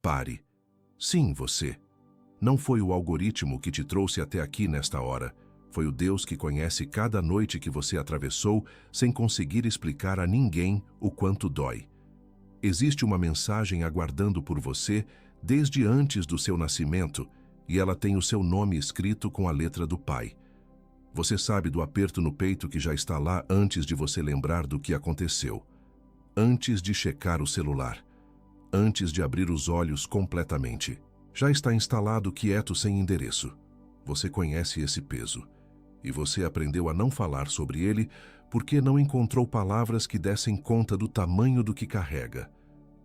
Pare. Sim, você. Não foi o algoritmo que te trouxe até aqui nesta hora. Foi o Deus que conhece cada noite que você atravessou sem conseguir explicar a ninguém o quanto dói. Existe uma mensagem aguardando por você desde antes do seu nascimento e ela tem o seu nome escrito com a letra do Pai. Você sabe do aperto no peito que já está lá antes de você lembrar do que aconteceu, antes de checar o celular, antes de abrir os olhos completamente. Já está instalado quieto sem endereço. Você conhece esse peso. E você aprendeu a não falar sobre ele porque não encontrou palavras que dessem conta do tamanho do que carrega.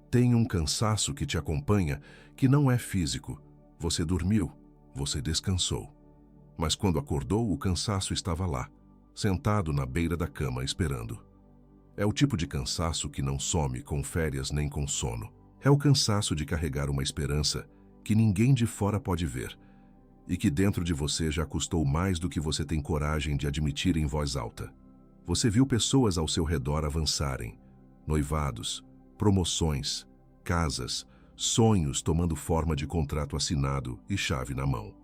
Tem um cansaço que te acompanha que não é físico. Você dormiu, você descansou. Mas quando acordou, o cansaço estava lá, sentado na beira da cama esperando. É o tipo de cansaço que não some com férias nem com sono. É o cansaço de carregar uma esperança que ninguém de fora pode ver e que dentro de você já custou mais do que você tem coragem de admitir em voz alta. Você viu pessoas ao seu redor avançarem, noivados, promoções, casas, sonhos tomando forma de contrato assinado e chave na mão.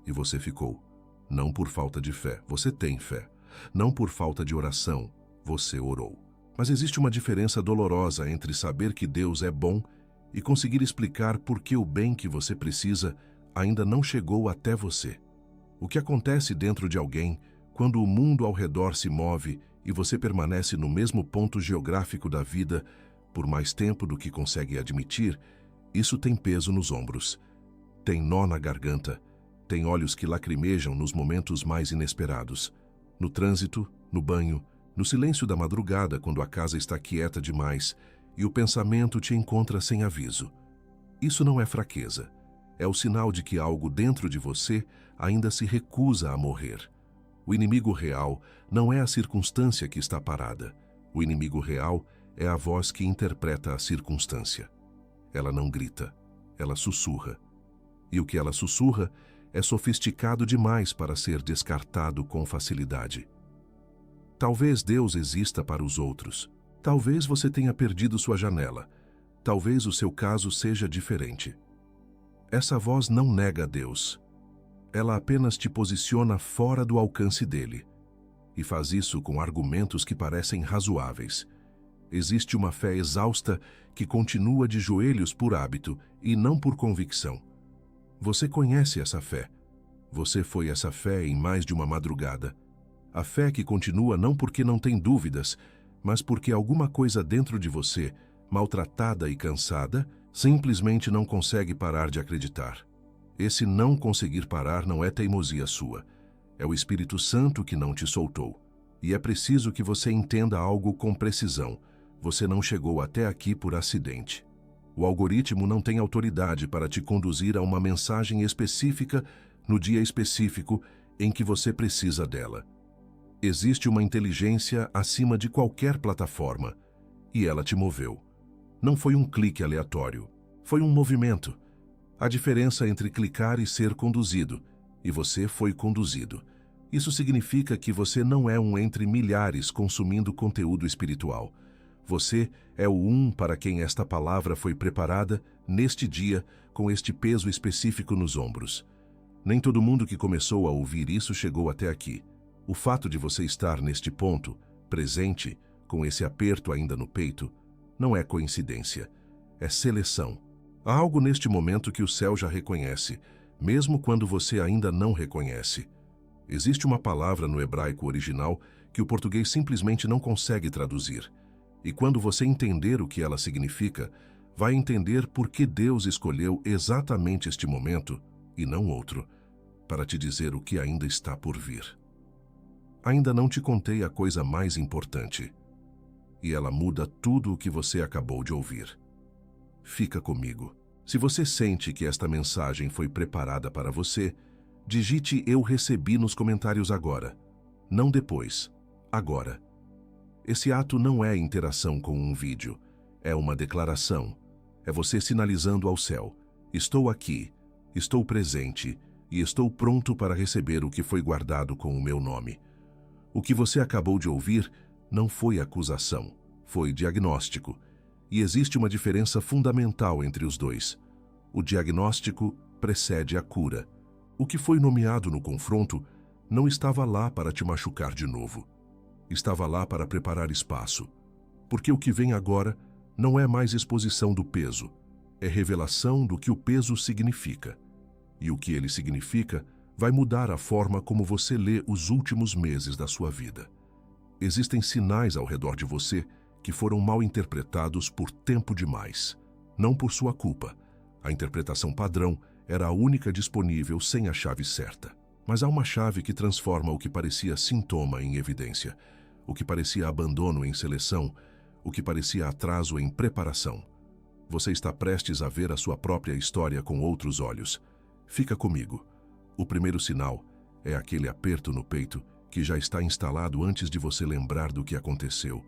E você ficou. Não por falta de fé, você tem fé. Não por falta de oração, você orou. Mas existe uma diferença dolorosa entre saber que Deus é bom e conseguir explicar por que o bem que você precisa ainda não chegou até você. O que acontece dentro de alguém quando o mundo ao redor se move e você permanece no mesmo ponto geográfico da vida por mais tempo do que consegue admitir, isso tem peso nos ombros, tem nó na garganta, tem olhos que lacrimejam nos momentos mais inesperados, no trânsito, no banho, no silêncio da madrugada quando a casa está quieta demais e o pensamento te encontra sem aviso. Isso não é fraqueza, é o sinal de que algo dentro de você ainda se recusa a morrer. O inimigo real não é a circunstância que está parada. O inimigo real é a voz que interpreta a circunstância. Ela não grita, ela sussurra. E o que ela sussurra é sofisticado demais para ser descartado com facilidade. Talvez Deus exista para os outros. Talvez você tenha perdido sua janela. Talvez o seu caso seja diferente. Essa voz não nega Deus. Ela apenas te posiciona fora do alcance dele. E faz isso com argumentos que parecem razoáveis. Existe uma fé exausta que continua de joelhos por hábito e não por convicção. Você conhece essa fé. Você foi essa fé em mais de uma madrugada. A fé que continua não porque não tem dúvidas, mas porque alguma coisa dentro de você, maltratada e cansada, simplesmente não consegue parar de acreditar. Esse não conseguir parar não é teimosia sua. É o Espírito Santo que não te soltou. E é preciso que você entenda algo com precisão. Você não chegou até aqui por acidente. O algoritmo não tem autoridade para te conduzir a uma mensagem específica no dia específico em que você precisa dela. Existe uma inteligência acima de qualquer plataforma e ela te moveu. Não foi um clique aleatório, foi um movimento. A diferença entre clicar e ser conduzido, e você foi conduzido. Isso significa que você não é um entre milhares consumindo conteúdo espiritual. Você é o um para quem esta palavra foi preparada neste dia com este peso específico nos ombros. Nem todo mundo que começou a ouvir isso chegou até aqui. O fato de você estar neste ponto, presente, com esse aperto ainda no peito, não é coincidência, é seleção. Há algo neste momento que o céu já reconhece, mesmo quando você ainda não reconhece. Existe uma palavra no hebraico original que o português simplesmente não consegue traduzir. E quando você entender o que ela significa, vai entender por que Deus escolheu exatamente este momento, e não outro, para te dizer o que ainda está por vir. Ainda não te contei a coisa mais importante, e ela muda tudo o que você acabou de ouvir. Fica comigo. Se você sente que esta mensagem foi preparada para você, digite "Eu recebi" nos comentários agora, não depois, agora. Esse ato não é interação com um vídeo, é uma declaração. É você sinalizando ao céu: estou aqui, estou presente e estou pronto para receber o que foi guardado com o meu nome. O que você acabou de ouvir não foi acusação, foi diagnóstico. E existe uma diferença fundamental entre os dois. O diagnóstico precede a cura. O que foi nomeado no confronto não estava lá para te machucar de novo. Estava lá para preparar espaço. Porque o que vem agora não é mais exposição do peso, é revelação do que o peso significa. E o que ele significa vai mudar a forma como você lê os últimos meses da sua vida. Existem sinais ao redor de você que foram mal interpretados por tempo demais. Não por sua culpa. A interpretação padrão era a única disponível sem a chave certa. Mas há uma chave que transforma o que parecia sintoma em evidência, o que parecia abandono em seleção, o que parecia atraso em preparação. Você está prestes a ver a sua própria história com outros olhos. Fica comigo. O primeiro sinal é aquele aperto no peito que já está instalado antes de você lembrar do que aconteceu.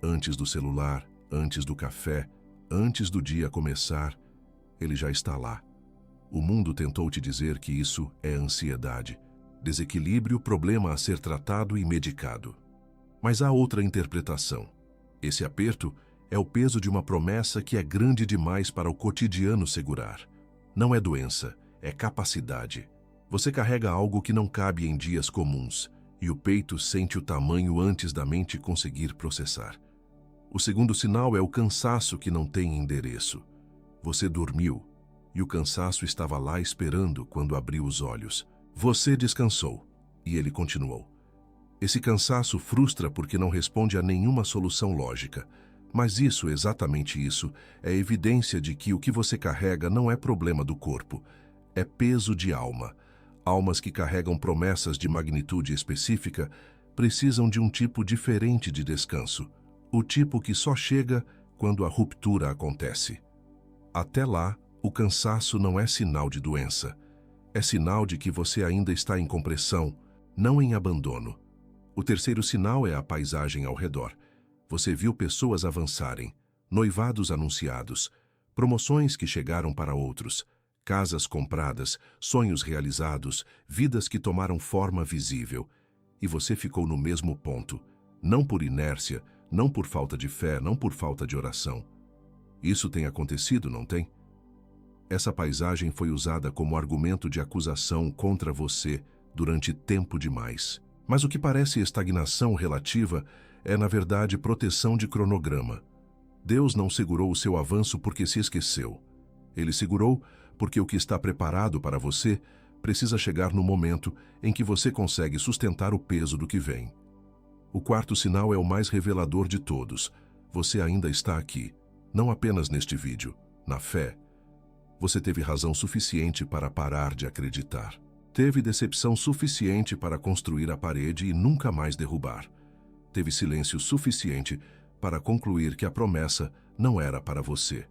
Antes do celular, antes do café, antes do dia começar, ele já está lá. O mundo tentou te dizer que isso é ansiedade, desequilíbrio, problema a ser tratado e medicado. Mas há outra interpretação. Esse aperto é o peso de uma promessa que é grande demais para o cotidiano segurar. Não é doença, é capacidade. Você carrega algo que não cabe em dias comuns, e o peito sente o tamanho antes da mente conseguir processar. O segundo sinal é o cansaço que não tem endereço. Você dormiu, e o cansaço estava lá esperando quando abriu os olhos. Você descansou, e ele continuou. Esse cansaço frustra porque não responde a nenhuma solução lógica. Mas isso, exatamente isso, é evidência de que o que você carrega não é problema do corpo, é peso de alma. Almas que carregam promessas de magnitude específica precisam de um tipo diferente de descanso, o tipo que só chega quando a ruptura acontece. Até lá, o cansaço não é sinal de doença, é sinal de que você ainda está em compressão, não em abandono. O terceiro sinal é a paisagem ao redor. Você viu pessoas avançarem, noivados anunciados, promoções que chegaram para outros, casas compradas, sonhos realizados, vidas que tomaram forma visível. E você ficou no mesmo ponto, não por inércia, não por falta de fé, não por falta de oração. Isso tem acontecido, não tem? Essa paisagem foi usada como argumento de acusação contra você durante tempo demais. Mas o que parece estagnação relativa é, na verdade, proteção de cronograma. Deus não segurou o seu avanço porque se esqueceu. Ele segurou porque o que está preparado para você precisa chegar no momento em que você consegue sustentar o peso do que vem. O quarto sinal é o mais revelador de todos. Você ainda está aqui, não apenas neste vídeo, na fé. Você teve razão suficiente para parar de acreditar. Teve decepção suficiente para construir a parede e nunca mais derrubar. Teve silêncio suficiente para concluir que a promessa não era para você.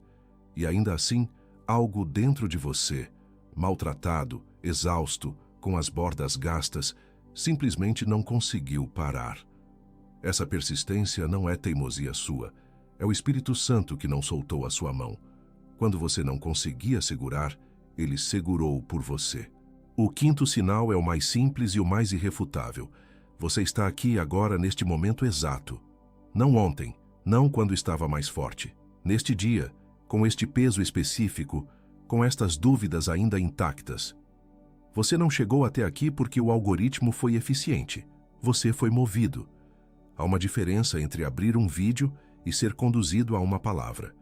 E ainda assim, algo dentro de você, maltratado, exausto, com as bordas gastas, simplesmente não conseguiu parar. Essa persistência não é teimosia sua, é o Espírito Santo que não soltou a sua mão. Quando você não conseguia segurar, ele segurou por você. O quinto sinal é o mais simples e o mais irrefutável. Você está aqui agora neste momento exato. Não ontem, não quando estava mais forte. Neste dia, com este peso específico, com estas dúvidas ainda intactas. Você não chegou até aqui porque o algoritmo foi eficiente. Você foi movido. Há uma diferença entre abrir um vídeo e ser conduzido a uma palavra.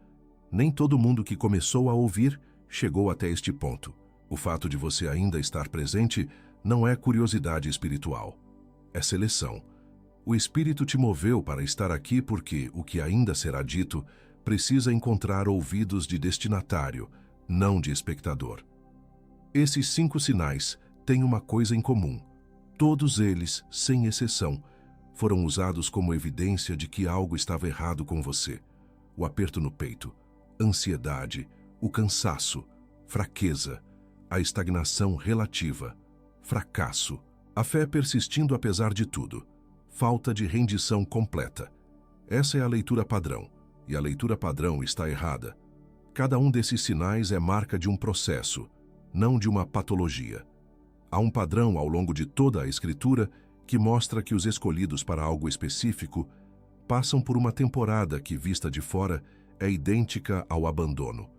Nem todo mundo que começou a ouvir chegou até este ponto. O fato de você ainda estar presente não é curiosidade espiritual. É seleção. O Espírito te moveu para estar aqui porque o que ainda será dito precisa encontrar ouvidos de destinatário, não de espectador. Esses 5 sinais têm uma coisa em comum. Todos eles, sem exceção, foram usados como evidência de que algo estava errado com você. O aperto no peito, ansiedade, o cansaço, fraqueza, a estagnação relativa, fracasso, a fé persistindo apesar de tudo, falta de rendição completa. Essa é a leitura padrão, e a leitura padrão está errada. Cada um desses sinais é marca de um processo, não de uma patologia. Há um padrão ao longo de toda a Escritura que mostra que os escolhidos para algo específico passam por uma temporada que, vista de fora, é idêntica ao abandono.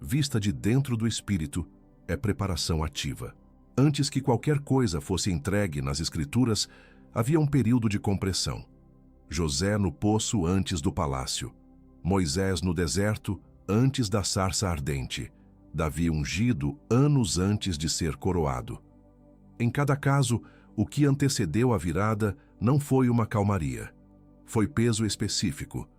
vista de dentro do espírito, é preparação ativa. Antes que qualquer coisa fosse entregue nas Escrituras, havia um período de compressão. José no poço antes do palácio. Moisés no deserto antes da sarça ardente. Davi ungido anos antes de ser coroado. Em cada caso, o que antecedeu a virada não foi uma calmaria. Foi peso específico,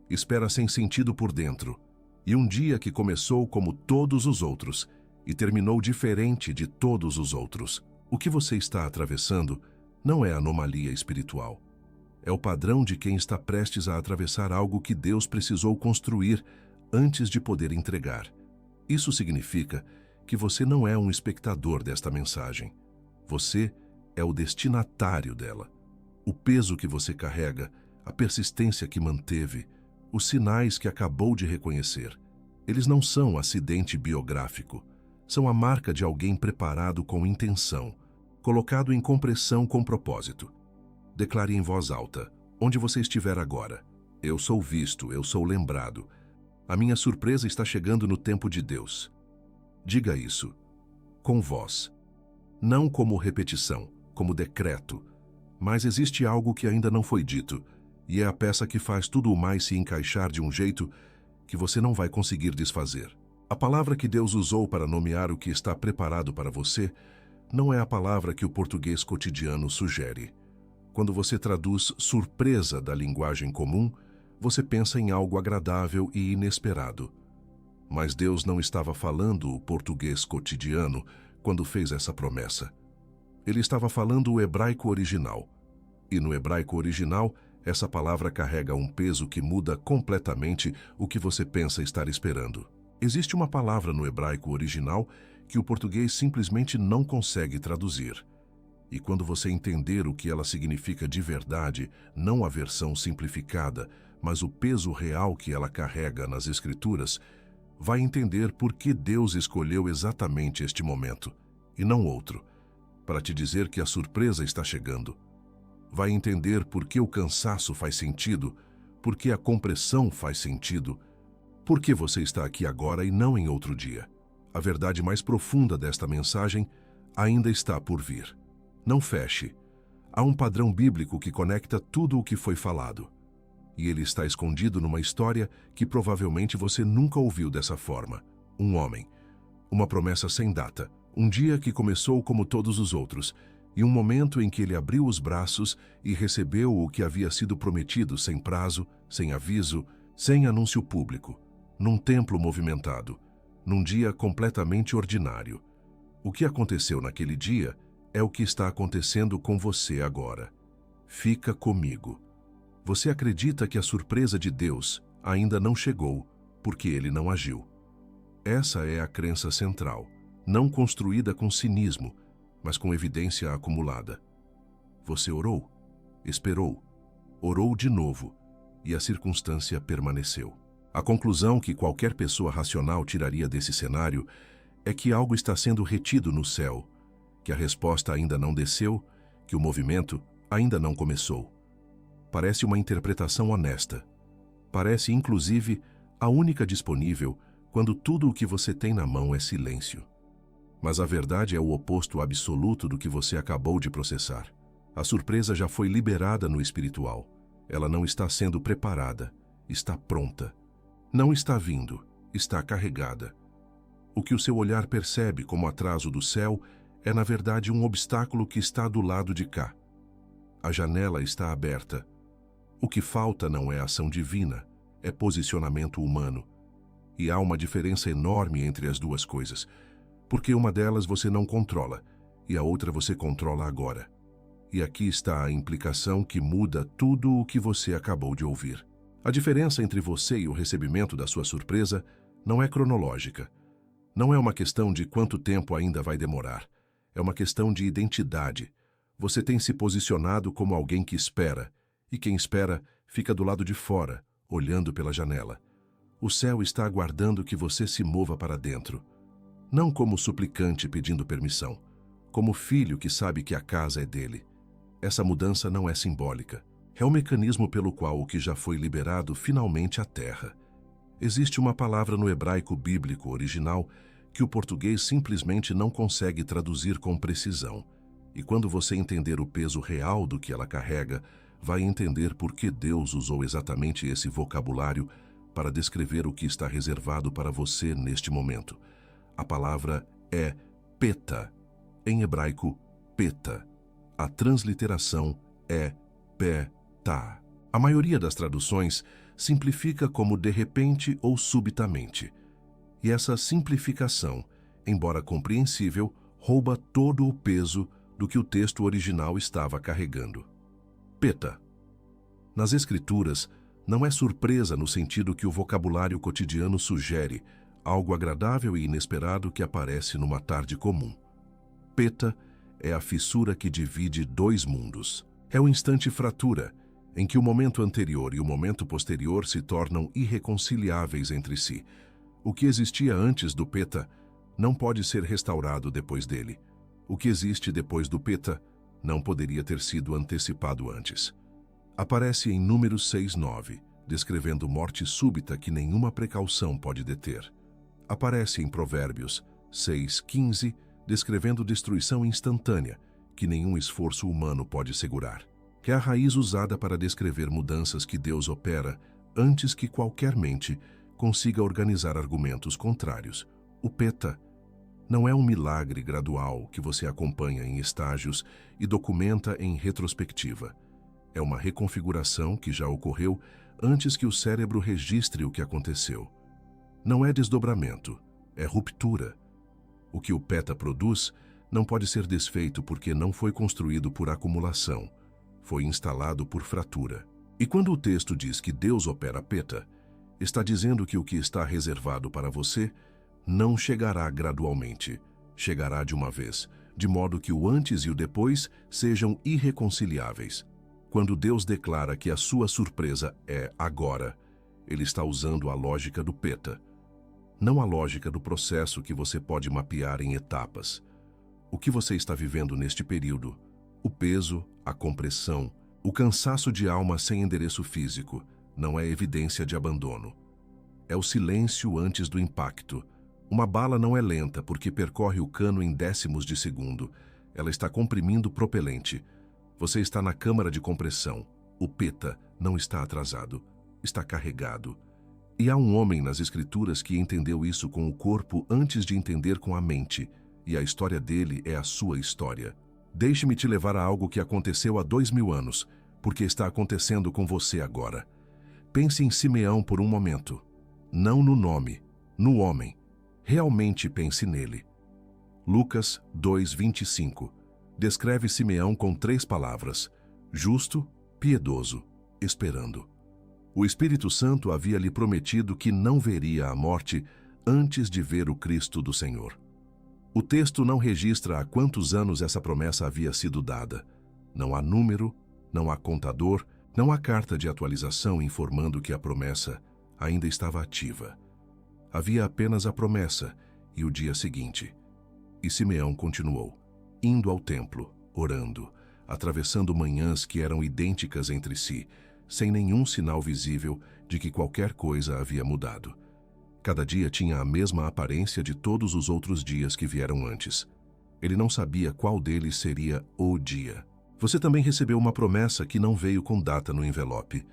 espera sem sentido por dentro, e um dia que começou como todos os outros e terminou diferente de todos os outros. O que você está atravessando não é anomalia espiritual. É o padrão de quem está prestes a atravessar algo que Deus precisou construir antes de poder entregar. Isso significa que você não é um espectador desta mensagem. Você é o destinatário dela. O peso que você carrega, a persistência que manteve, os sinais que acabou de reconhecer. Eles não são acidente biográfico. São a marca de alguém preparado com intenção, colocado em compressão com propósito. Declare em voz alta, onde você estiver agora: eu sou visto, eu sou lembrado. A minha surpresa está chegando no tempo de Deus. Diga isso, com voz. Não como repetição, como decreto. Mas existe algo que ainda não foi dito, e é a peça que faz tudo o mais se encaixar de um jeito que você não vai conseguir desfazer. A palavra que Deus usou para nomear o que está preparado para você não é a palavra que o português cotidiano sugere. Quando você traduz surpresa da linguagem comum, você pensa em algo agradável e inesperado. Mas Deus não estava falando o português cotidiano quando fez essa promessa. Ele estava falando o hebraico original. E no hebraico original, essa palavra carrega um peso que muda completamente o que você pensa estar esperando. Existe uma palavra no hebraico original que o português simplesmente não consegue traduzir. E quando você entender o que ela significa de verdade, não a versão simplificada, mas o peso real que ela carrega nas Escrituras, vai entender por que Deus escolheu exatamente este momento, e não outro, para te dizer que a surpresa está chegando. Vai entender por que o cansaço faz sentido, por que a compressão faz sentido, por que você está aqui agora e não em outro dia. A verdade mais profunda desta mensagem ainda está por vir. Não feche. Há um padrão bíblico que conecta tudo o que foi falado. E ele está escondido numa história que provavelmente você nunca ouviu dessa forma. Um homem. Uma promessa sem data. Um dia que começou como todos os outros. E um momento em que ele abriu os braços e recebeu o que havia sido prometido sem prazo, sem aviso, sem anúncio público. Num templo movimentado. Num dia completamente ordinário. O que aconteceu naquele dia é o que está acontecendo com você agora. Fica comigo. Você acredita que a surpresa de Deus ainda não chegou porque ele não agiu. Essa é a crença central, não construída com cinismo, mas com evidência acumulada. Você orou, esperou, orou de novo e a circunstância permaneceu. A conclusão que qualquer pessoa racional tiraria desse cenário é que algo está sendo retido no céu, que a resposta ainda não desceu, que o movimento ainda não começou. Parece uma interpretação honesta. Parece, inclusive, a única disponível quando tudo o que você tem na mão é silêncio. Mas a verdade é o oposto absoluto do que você acabou de processar. A surpresa já foi liberada no espiritual. Ela não está sendo preparada, está pronta. Não está vindo, está carregada. O que o seu olhar percebe como atraso do céu é, na verdade, um obstáculo que está do lado de cá. A janela está aberta. O que falta não é ação divina, é posicionamento humano. E há uma diferença enorme entre as duas coisas, porque uma delas você não controla, e a outra você controla agora. E aqui está a implicação que muda tudo o que você acabou de ouvir. A diferença entre você e o recebimento da sua surpresa não é cronológica. Não é uma questão de quanto tempo ainda vai demorar. É uma questão de identidade. Você tem se posicionado como alguém que espera, e quem espera fica do lado de fora, olhando pela janela. O céu está aguardando que você se mova para dentro. Não como suplicante pedindo permissão, como filho que sabe que a casa é dele. Essa mudança não é simbólica. É o mecanismo pelo qual o que já foi liberado finalmente aterra. Existe uma palavra no hebraico bíblico original que o português simplesmente não consegue traduzir com precisão. E quando você entender o peso real do que ela carrega, vai entender por que Deus usou exatamente esse vocabulário para descrever o que está reservado para você neste momento. A palavra é peta, em hebraico, peta. A transliteração é pé-tá. A maioria das traduções simplifica como de repente ou subitamente. E essa simplificação, embora compreensível, rouba todo o peso do que o texto original estava carregando. Peta. Nas Escrituras, não é surpresa no sentido que o vocabulário cotidiano sugere, algo agradável e inesperado que aparece numa tarde comum. Peta é a fissura que divide dois mundos. É o instante fratura, em que o momento anterior e o momento posterior se tornam irreconciliáveis entre si. O que existia antes do peta não pode ser restaurado depois dele. O que existe depois do peta não poderia ter sido antecipado antes. Aparece em Números 6:9, descrevendo morte súbita que nenhuma precaução pode deter. Aparece em Provérbios 6:15, descrevendo destruição instantânea que nenhum esforço humano pode segurar. É a raiz usada para descrever mudanças que Deus opera antes que qualquer mente consiga organizar argumentos contrários. O peta não é um milagre gradual que você acompanha em estágios e documenta em retrospectiva. É uma reconfiguração que já ocorreu antes que o cérebro registre o que aconteceu. Não é desdobramento, é ruptura. O que o peta produz não pode ser desfeito porque não foi construído por acumulação, foi instalado por fratura. E quando o texto diz que Deus opera peta, está dizendo que o que está reservado para você não chegará gradualmente, chegará de uma vez, de modo que o antes e o depois sejam irreconciliáveis. Quando Deus declara que a sua surpresa é agora, Ele está usando a lógica do peta, não a lógica do processo que você pode mapear em etapas. O que você está vivendo neste período, o peso, a compressão, o cansaço de alma sem endereço físico, não é evidência de abandono. É o silêncio antes do impacto. Uma bala não é lenta porque percorre o cano em décimos de segundo. Ela está comprimindo o propelente. Você está na câmara de compressão. O peta não está atrasado, está carregado. E há um homem nas Escrituras que entendeu isso com o corpo antes de entender com a mente, e a história dele é a sua história. Deixe-me te levar a algo que aconteceu há 2000 anos, porque está acontecendo com você agora. Pense em Simeão por um momento. Não no nome, no homem. Realmente pense nele. Lucas 2:25 descreve Simeão com 3 palavras: justo, piedoso, esperando. O Espírito Santo havia lhe prometido que não veria a morte antes de ver o Cristo do Senhor. O texto não registra há quantos anos essa promessa havia sido dada. Não há número, não há contador, não há carta de atualização informando que a promessa ainda estava ativa. Havia apenas a promessa e o dia seguinte. E Simeão continuou, indo ao templo, orando, atravessando manhãs que eram idênticas entre si, sem nenhum sinal visível de que qualquer coisa havia mudado. Cada dia tinha a mesma aparência de todos os outros dias que vieram antes. Ele não sabia qual deles seria o dia. Você também recebeu uma promessa que não veio com data no envelope.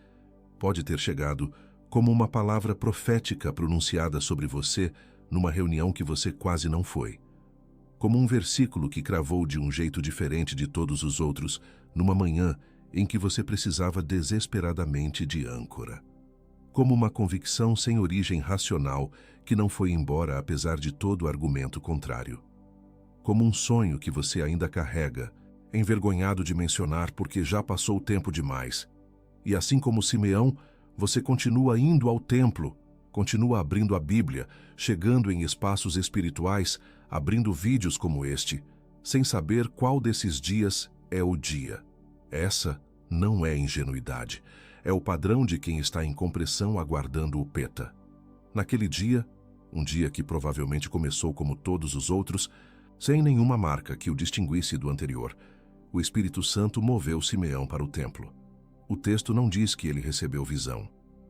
Pode ter chegado como uma palavra profética pronunciada sobre você numa reunião que você quase não foi. Como um versículo que cravou de um jeito diferente de todos os outros numa manhã em que você precisava desesperadamente de âncora. Como uma convicção sem origem racional que não foi embora apesar de todo o argumento contrário. Como um sonho que você ainda carrega, envergonhado de mencionar porque já passou tempo demais. E assim como Simeão, você continua indo ao templo, continua abrindo a Bíblia, chegando em espaços espirituais, abrindo vídeos como este, sem saber qual desses dias é o dia. Essa não é ingenuidade. É o padrão de quem está em compressão aguardando o peta. Naquele dia, um dia que provavelmente começou como todos os outros, sem nenhuma marca que o distinguisse do anterior, o Espírito Santo moveu Simeão para o templo. O texto não diz que ele recebeu visão.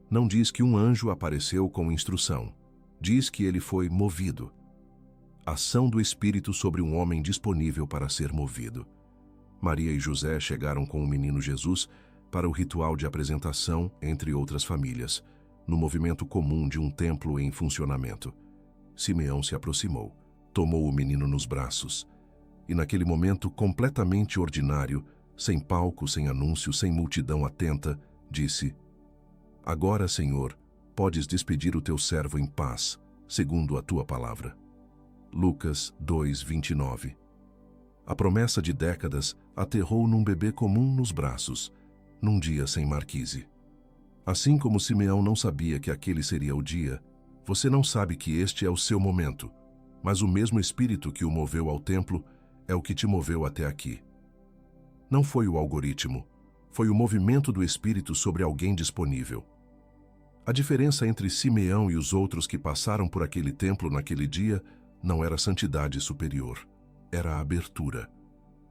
Não diz que um anjo apareceu com instrução. Diz que ele foi movido. Ação do Espírito sobre um homem disponível para ser movido. Maria e José chegaram com o menino Jesus para o ritual de apresentação, entre outras famílias, no movimento comum de um templo em funcionamento. Simeão se aproximou, tomou o menino nos braços e, naquele momento completamente ordinário, sem palco, sem anúncio, sem multidão atenta, disse: Agora, Senhor, podes despedir o teu servo em paz, segundo a tua palavra. Lucas 2:29. A promessa de décadas aterrou num bebê comum nos braços, num dia sem marquise. Assim como Simeão não sabia que aquele seria o dia, você não sabe que este é o seu momento, mas o mesmo Espírito que o moveu ao templo é o que te moveu até aqui. Não foi o algoritmo, foi o movimento do Espírito sobre alguém disponível. A diferença entre Simeão e os outros que passaram por aquele templo naquele dia não era santidade superior, era a abertura.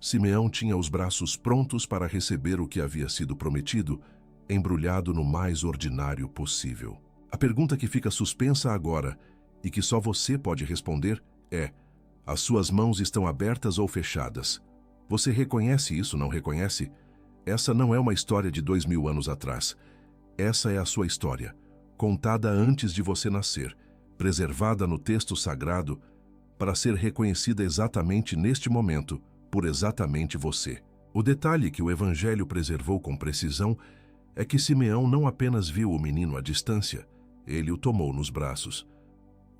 Simeão tinha os braços prontos para receber o que havia sido prometido, embrulhado no mais ordinário possível. A pergunta que fica suspensa agora, e que só você pode responder, é: as suas mãos estão abertas ou fechadas? Você reconhece isso, não reconhece? Essa não é uma história de 2000 anos atrás. Essa é a sua história, contada antes de você nascer, preservada no texto sagrado, para ser reconhecida exatamente neste momento, por exatamente você. O detalhe que o Evangelho preservou com precisão é que Simeão não apenas viu o menino à distância, ele o tomou nos braços.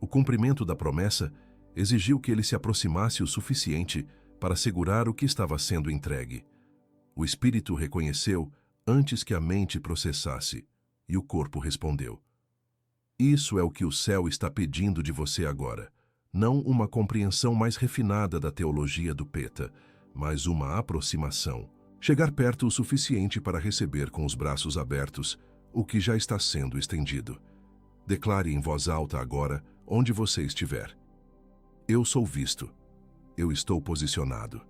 O cumprimento da promessa exigiu que ele se aproximasse o suficiente para segurar o que estava sendo entregue. O Espírito reconheceu antes que a mente processasse, e o corpo respondeu. Isso é o que o céu está pedindo de você agora. Não uma compreensão mais refinada da teologia do Peta, mas uma aproximação. Chegar perto o suficiente para receber com os braços abertos o que já está sendo estendido. Declare em voz alta agora, onde você estiver. Eu sou visto. Eu estou posicionado.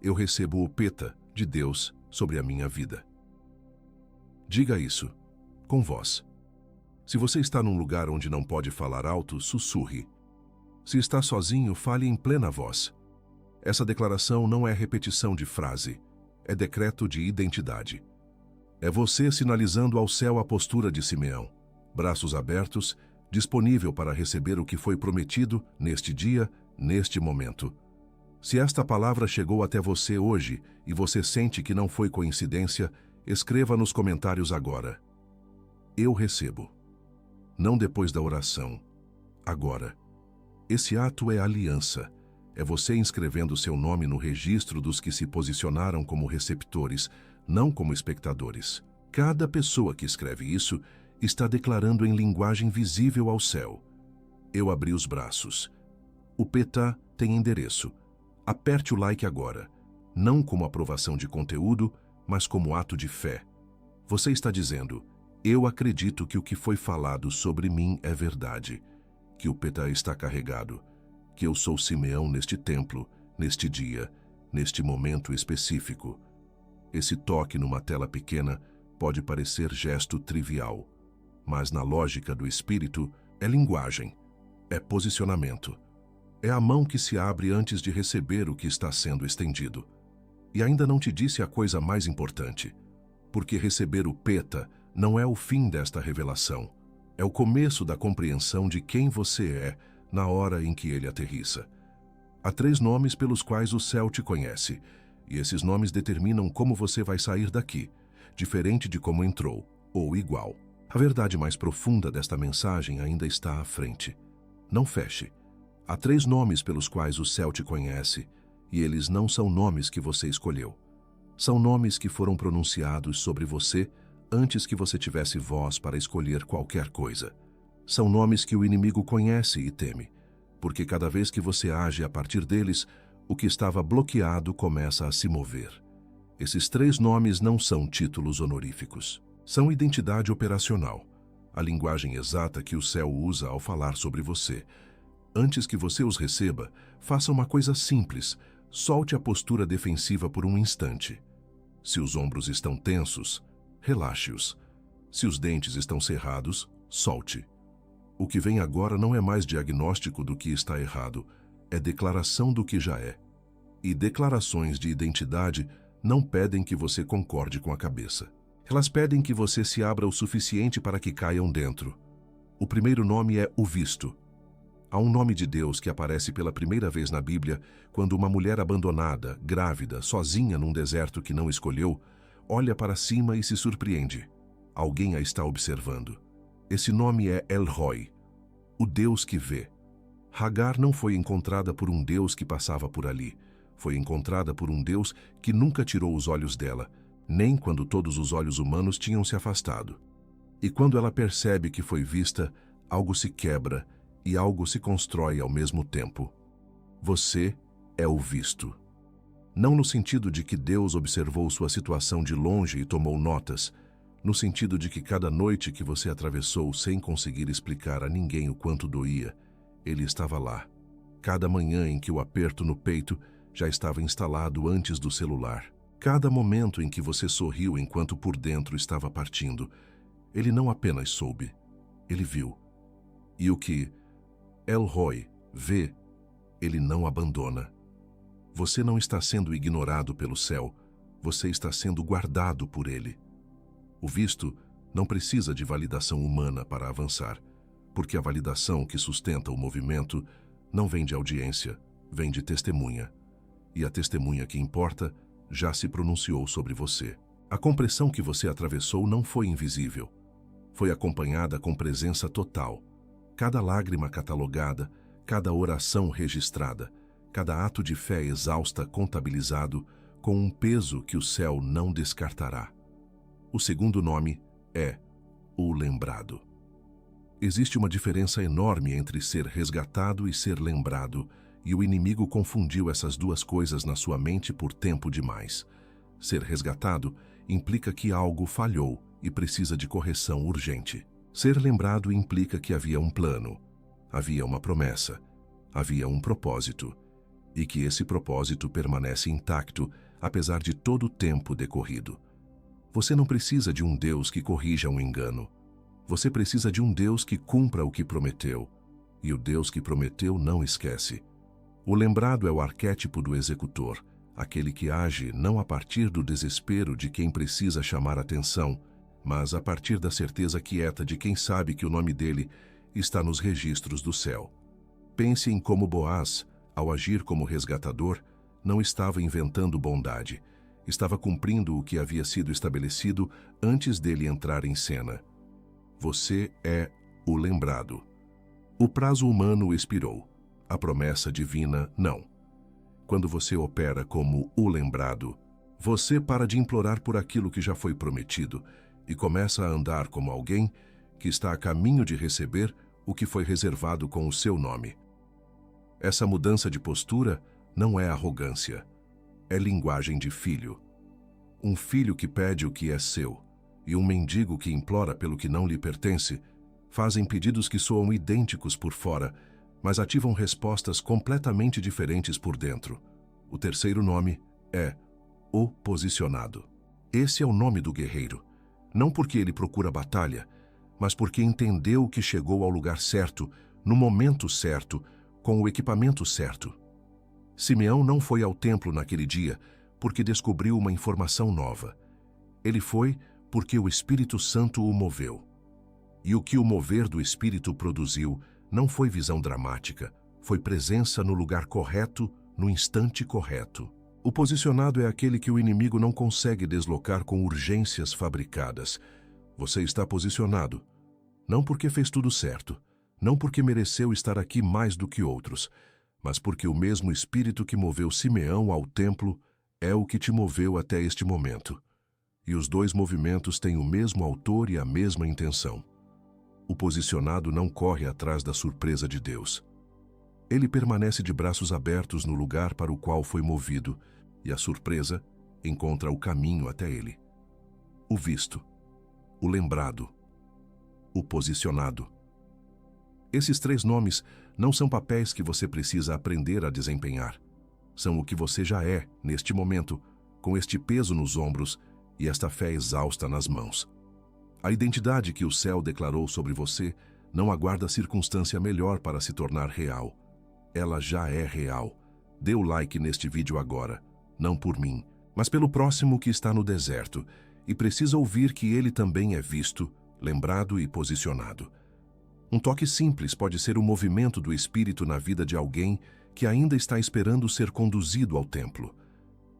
Eu recebo o Peta de Deus sobre a minha vida. Diga isso, com voz. Se você está num lugar onde não pode falar alto, sussurre. Se está sozinho, fale em plena voz. Essa declaração não é repetição de frase, é decreto de identidade. É você sinalizando ao céu a postura de Simeão, braços abertos, disponível para receber o que foi prometido neste dia, neste momento. Se esta palavra chegou até você hoje e você sente que não foi coincidência, escreva nos comentários agora. Eu recebo. Não depois da oração, agora. Esse ato é aliança. É você inscrevendo seu nome no registro dos que se posicionaram como receptores, não como espectadores. Cada pessoa que escreve isso está declarando em linguagem visível ao céu. Eu abri os braços. O Peta tem endereço. Aperte o like agora, não como aprovação de conteúdo, mas como ato de fé. Você está dizendo: eu acredito que o que foi falado sobre mim é verdade, que o Peta está carregado, que eu sou Simeão neste templo, neste dia, neste momento específico. Esse toque numa tela pequena pode parecer gesto trivial, mas na lógica do Espírito é linguagem, é posicionamento. É a mão que se abre antes de receber o que está sendo estendido. E ainda não te disse a coisa mais importante, porque receber o Peta não é o fim desta revelação, é o começo da compreensão de quem você é na hora em que ele aterrissa. Há 3 nomes pelos quais o céu te conhece, e esses nomes determinam como você vai sair daqui, diferente de como entrou, ou igual. A verdade mais profunda desta mensagem ainda está à frente. Não feche. Há 3 nomes pelos quais o céu te conhece, e eles não são nomes que você escolheu. São nomes que foram pronunciados sobre você antes que você tivesse voz para escolher qualquer coisa. São nomes que o inimigo conhece e teme, porque cada vez que você age a partir deles, o que estava bloqueado começa a se mover. Esses 3 nomes não são títulos honoríficos. São identidade operacional, a linguagem exata que o céu usa ao falar sobre você. Antes que você os receba, faça uma coisa simples. Solte a postura defensiva por um instante. Se os ombros estão tensos, relaxe-os. Se os dentes estão cerrados, solte. O que vem agora não é mais diagnóstico do que está errado, é declaração do que já é. E declarações de identidade não pedem que você concorde com a cabeça. Elas pedem que você se abra o suficiente para que caiam dentro. O primeiro nome é o visto. Há um nome de Deus que aparece pela primeira vez na Bíblia quando uma mulher abandonada, grávida, sozinha num deserto que não escolheu, olha para cima e se surpreende. Alguém a está observando. Esse nome é El Roi, o Deus que vê. Hagar não foi encontrada por um Deus que passava por ali. Foi encontrada por um Deus que nunca tirou os olhos dela, nem quando todos os olhos humanos tinham se afastado. E quando ela percebe que foi vista, algo se quebra e algo se constrói ao mesmo tempo. Você é o visto. Não no sentido de que Deus observou sua situação de longe e tomou notas, no sentido de que cada noite que você atravessou sem conseguir explicar a ninguém o quanto doía, Ele estava lá. Cada manhã em que o aperto no peito já estava instalado antes do celular. Cada momento em que você sorriu enquanto por dentro estava partindo, Ele não apenas soube, Ele viu. E o que El Roi vê, Ele não abandona. Você não está sendo ignorado pelo céu, você está sendo guardado por Ele. O visto não precisa de validação humana para avançar, porque a validação que sustenta o movimento não vem de audiência, vem de testemunha. E a testemunha que importa já se pronunciou sobre você. A compressão que você atravessou não foi invisível. Foi acompanhada com presença total. Cada lágrima catalogada, cada oração registrada, cada ato de fé exausta contabilizado com um peso que o céu não descartará. O segundo nome é o lembrado. Existe uma diferença enorme entre ser resgatado e ser lembrado, e o inimigo confundiu essas duas coisas na sua mente por tempo demais. Ser resgatado implica que algo falhou e precisa de correção urgente. Ser lembrado implica que havia um plano, havia uma promessa, havia um propósito, e que esse propósito permanece intacto apesar de todo o tempo decorrido. Você não precisa de um Deus que corrija um engano. Você precisa de um Deus que cumpra o que prometeu. E o Deus que prometeu não esquece. O lembrado é o arquétipo do executor, aquele que age não a partir do desespero de quem precisa chamar atenção, mas a partir da certeza quieta de quem sabe que o nome dele está nos registros do céu. Pense em como Boaz, ao agir como resgatador, não estava inventando bondade, estava cumprindo o que havia sido estabelecido antes dele entrar em cena. Você é o lembrado. O prazo humano expirou. A promessa divina, não. Quando você opera como o lembrado, você para de implorar por aquilo que já foi prometido e começa a andar como alguém que está a caminho de receber o que foi reservado com o seu nome. Essa mudança de postura não é arrogância, é linguagem de filho. Um filho que pede o que é seu e um mendigo que implora pelo que não lhe pertence fazem pedidos que soam idênticos por fora, mas ativam respostas completamente diferentes por dentro. O terceiro nome é o posicionado. Esse é o nome do guerreiro, não porque ele procura batalha, mas porque entendeu que chegou ao lugar certo, no momento certo, com o equipamento certo. Simeão não foi ao templo naquele dia porque descobriu uma informação nova. Ele foi porque o Espírito Santo o moveu. E o que o mover do Espírito produziu não foi visão dramática, foi presença no lugar correto, no instante correto. O posicionado é aquele que o inimigo não consegue deslocar com urgências fabricadas. Você está posicionado, não porque fez tudo certo, não porque mereceu estar aqui mais do que outros, mas porque o mesmo Espírito que moveu Simeão ao templo é o que te moveu até este momento. E os dois movimentos têm o mesmo autor e a mesma intenção. O posicionado não corre atrás da surpresa de Deus. Ele permanece de braços abertos no lugar para o qual foi movido, e a surpresa encontra o caminho até ele. O visto, o lembrado, o posicionado. Esses três nomes não são papéis que você precisa aprender a desempenhar. São o que você já é, neste momento, com este peso nos ombros e esta fé exausta nas mãos. A identidade que o céu declarou sobre você não aguarda circunstância melhor para se tornar real. Ela já é real. Dê o like neste vídeo agora, não por mim, mas pelo próximo que está no deserto e precisa ouvir que ele também é visto, lembrado e posicionado. Um toque simples pode ser o movimento do Espírito na vida de alguém que ainda está esperando ser conduzido ao templo.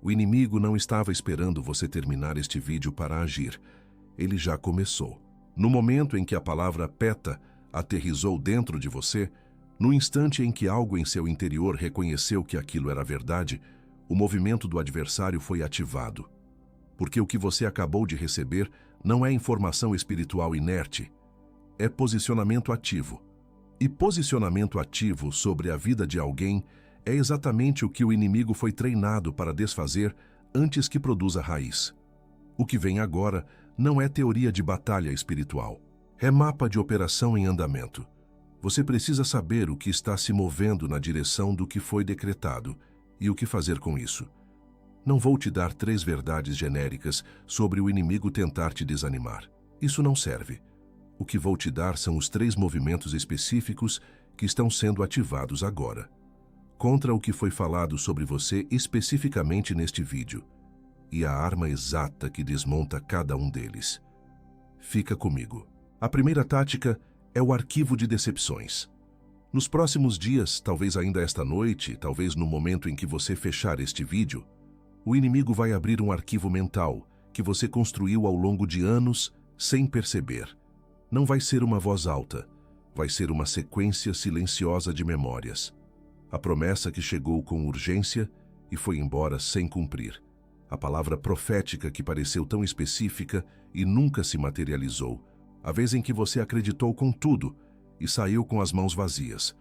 O inimigo não estava esperando você terminar este vídeo para agir. Ele já começou. No momento em que a palavra peta aterrissou dentro de você, no instante em que algo em seu interior reconheceu que aquilo era verdade, o movimento do adversário foi ativado. Porque o que você acabou de receber não é informação espiritual inerte, é posicionamento ativo. E posicionamento ativo sobre a vida de alguém é exatamente o que o inimigo foi treinado para desfazer antes que produza raiz. O que vem agora não é teoria de batalha espiritual, é mapa de operação em andamento. Você precisa saber o que está se movendo na direção do que foi decretado e o que fazer com isso. Não vou te dar 3 verdades genéricas sobre o inimigo tentar te desanimar. Isso não serve. O que vou te dar são os 3 movimentos específicos que estão sendo ativados agora, contra o que foi falado sobre você especificamente neste vídeo, e a arma exata que desmonta cada um deles. Fica comigo. A primeira tática é o arquivo de decepções. Nos próximos dias, talvez ainda esta noite, talvez no momento em que você fechar este vídeo, o inimigo vai abrir um arquivo mental que você construiu ao longo de anos sem perceber. Não vai ser uma voz alta, vai ser uma sequência silenciosa de memórias. A promessa que chegou com urgência e foi embora sem cumprir. A palavra profética que pareceu tão específica e nunca se materializou. A vez em que você acreditou com tudo e saiu com as mãos vazias.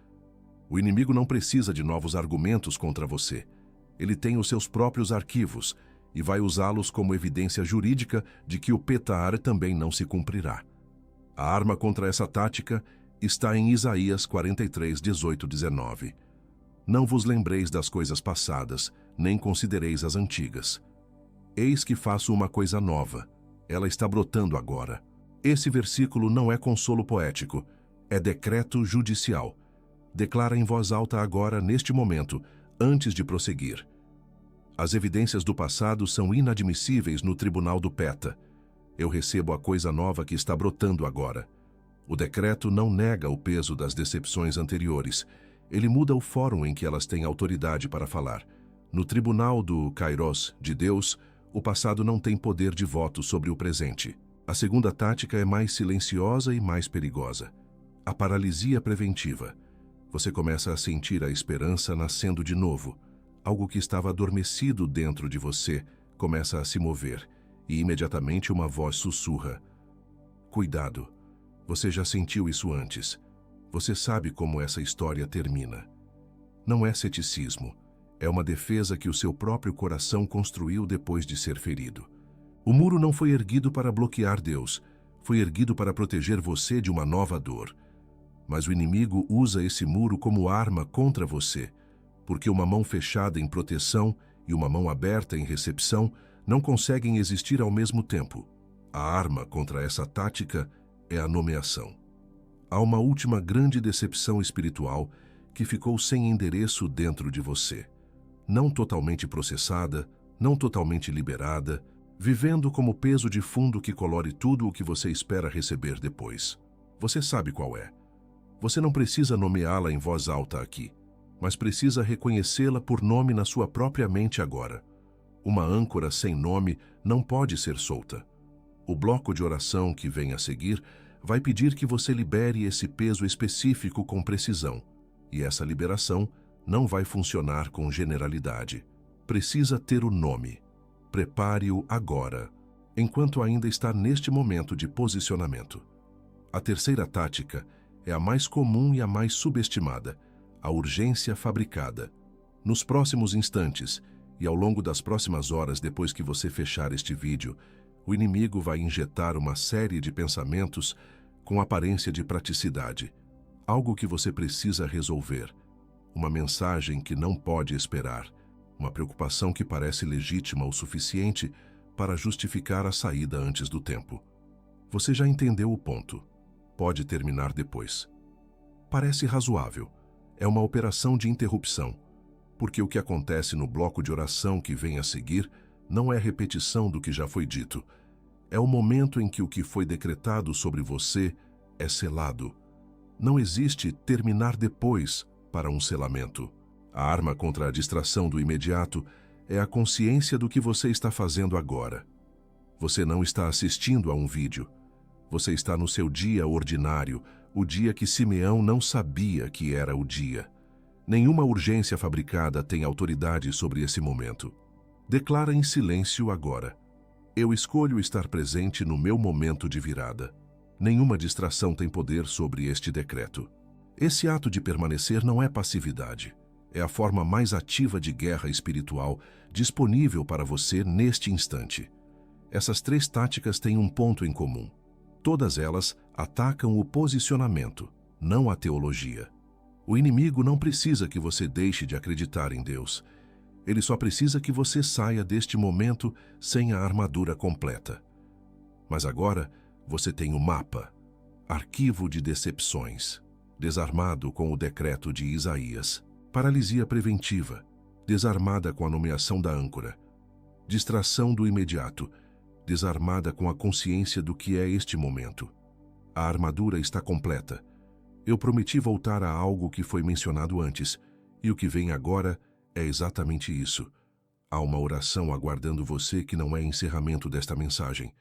O inimigo não precisa de novos argumentos contra você. Ele tem os seus próprios arquivos e vai usá-los como evidência jurídica de que o petar também não se cumprirá. A arma contra essa tática está em Isaías 43, 18, 19. Não vos lembreis das coisas passadas, nem considereis as antigas. Eis que faço uma coisa nova. Ela está brotando agora. Esse versículo não é consolo poético, é decreto judicial. Declara em voz alta agora, neste momento, antes de prosseguir. As evidências do passado são inadmissíveis no tribunal do PETA. Eu recebo a coisa nova que está brotando agora. O decreto não nega o peso das decepções anteriores. Ele muda o fórum em que elas têm autoridade para falar. No tribunal do Kairos, de Deus, o passado não tem poder de voto sobre o presente. A segunda tática é mais silenciosa e mais perigosa. A paralisia preventiva. Você começa a sentir a esperança nascendo de novo. Algo que estava adormecido dentro de você começa a se mover, e imediatamente uma voz sussurra. Cuidado, você já sentiu isso antes. Você sabe como essa história termina. Não é ceticismo, é uma defesa que o seu próprio coração construiu depois de ser ferido. O muro não foi erguido para bloquear Deus, foi erguido para proteger você de uma nova dor. Mas o inimigo usa esse muro como arma contra você, porque uma mão fechada em proteção e uma mão aberta em recepção não conseguem existir ao mesmo tempo. A arma contra essa tática é a nomeação. Há uma última grande decepção espiritual que ficou sem endereço dentro de você. Não totalmente processada, não totalmente liberada, vivendo como peso de fundo que colore tudo o que você espera receber depois. Você sabe qual é. Você não precisa nomeá-la em voz alta aqui, mas precisa reconhecê-la por nome na sua própria mente agora. Uma âncora sem nome não pode ser solta. O bloco de oração que vem a seguir vai pedir que você libere esse peso específico com precisão, e essa liberação não vai funcionar com generalidade. Precisa ter o nome. Prepare-o agora, enquanto ainda está neste momento de posicionamento. A terceira tática é a mais comum e a mais subestimada, a urgência fabricada. Nos próximos instantes, e ao longo das próximas horas depois que você fechar este vídeo, o inimigo vai injetar uma série de pensamentos com aparência de praticidade, algo que você precisa resolver, uma mensagem que não pode esperar, uma preocupação que parece legítima o suficiente para justificar a saída antes do tempo. Você já entendeu o ponto. Pode terminar depois. Parece razoável. É uma operação de interrupção, porque o que acontece no bloco de oração que vem a seguir não é repetição do que já foi dito. É o momento em que o que foi decretado sobre você é selado. Não existe terminar depois para um selamento. A arma contra a distração do imediato é a consciência do que você está fazendo agora. Você não está assistindo a um vídeo. Você está no seu dia ordinário, o dia que Simeão não sabia que era o dia. Nenhuma urgência fabricada tem autoridade sobre esse momento. Declara em silêncio agora. Eu escolho estar presente no meu momento de virada. Nenhuma distração tem poder sobre este decreto. Esse ato de permanecer não é passividade. É a forma mais ativa de guerra espiritual disponível para você neste instante. Essas 3 táticas têm um ponto em comum. Todas elas atacam o posicionamento, não a teologia. O inimigo não precisa que você deixe de acreditar em Deus. Ele só precisa que você saia deste momento sem a armadura completa. Mas agora você tem o mapa, arquivo de decepções, desarmado com o decreto de Isaías, paralisia preventiva, desarmada com a nomeação da âncora, distração do imediato, desarmada com a consciência do que é este momento. A armadura está completa. Eu prometi voltar a algo que foi mencionado antes, e o que vem agora é exatamente isso. Há uma oração aguardando você que não é encerramento desta mensagem.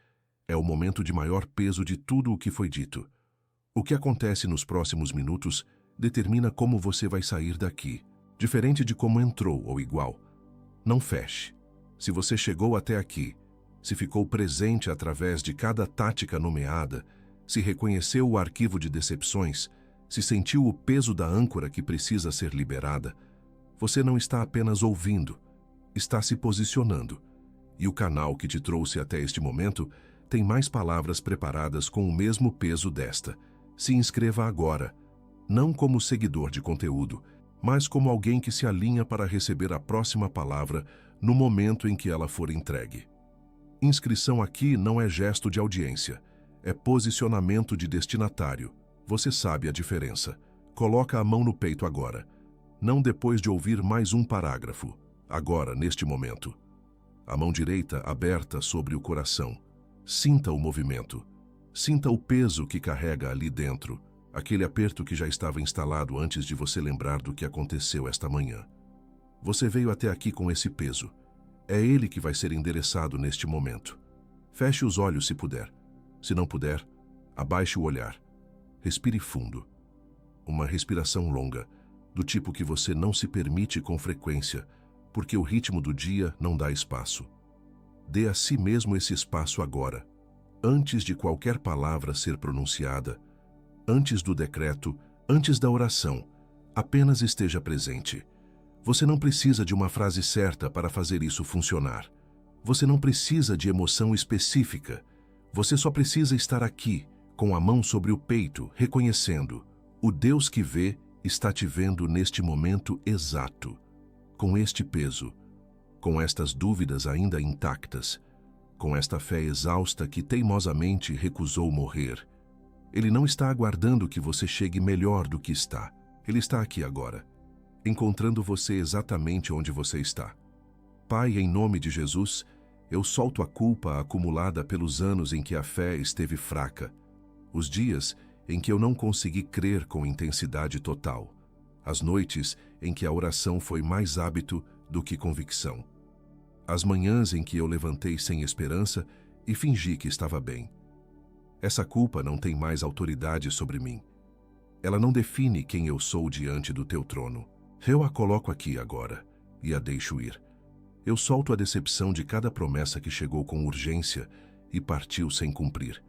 É o momento de maior peso de tudo o que foi dito. O que acontece nos próximos minutos determina como você vai sair daqui, diferente de como entrou ou igual. Não feche. Se você chegou até aqui, se ficou presente através de cada tática nomeada, se reconheceu o arquivo de decepções, se sentiu o peso da âncora que precisa ser liberada, você não está apenas ouvindo, está se posicionando. E o canal que te trouxe até este momento tem mais palavras preparadas com o mesmo peso desta. Se inscreva agora, não como seguidor de conteúdo, mas como alguém que se alinha para receber a próxima palavra no momento em que ela for entregue. Inscrição aqui não é gesto de audiência, é posicionamento de destinatário. Você sabe a diferença. Coloca a mão no peito agora. Não depois de ouvir mais um parágrafo. Agora, neste momento. A mão direita aberta sobre o coração. Sinta o movimento. Sinta o peso que carrega ali dentro. Aquele aperto que já estava instalado antes de você lembrar do que aconteceu esta manhã. Você veio até aqui com esse peso. É ele que vai ser endereçado neste momento. Feche os olhos se puder. Se não puder, abaixe o olhar. Respire fundo. Uma respiração longa, do tipo que você não se permite com frequência, porque o ritmo do dia não dá espaço. Dê a si mesmo esse espaço agora, antes de qualquer palavra ser pronunciada, antes do decreto, antes da oração. Apenas esteja presente. Você não precisa de uma frase certa para fazer isso funcionar. Você não precisa de emoção específica. Você só precisa estar aqui, com a mão sobre o peito, reconhecendo. O Deus que vê está te vendo neste momento exato, com este peso, com estas dúvidas ainda intactas, com esta fé exausta que teimosamente recusou morrer. Ele não está aguardando que você chegue melhor do que está. Ele está aqui agora, encontrando você exatamente onde você está. Pai, em nome de Jesus, eu solto a culpa acumulada pelos anos em que a fé esteve fraca, os dias em que eu não consegui crer com intensidade total, as noites em que a oração foi mais hábito do que convicção, as manhãs em que eu levantei sem esperança e fingi que estava bem. Essa culpa não tem mais autoridade sobre mim. Ela não define quem eu sou diante do teu trono. Eu a coloco aqui agora e a deixo ir. Eu solto a decepção de cada promessa que chegou com urgência e partiu sem cumprir.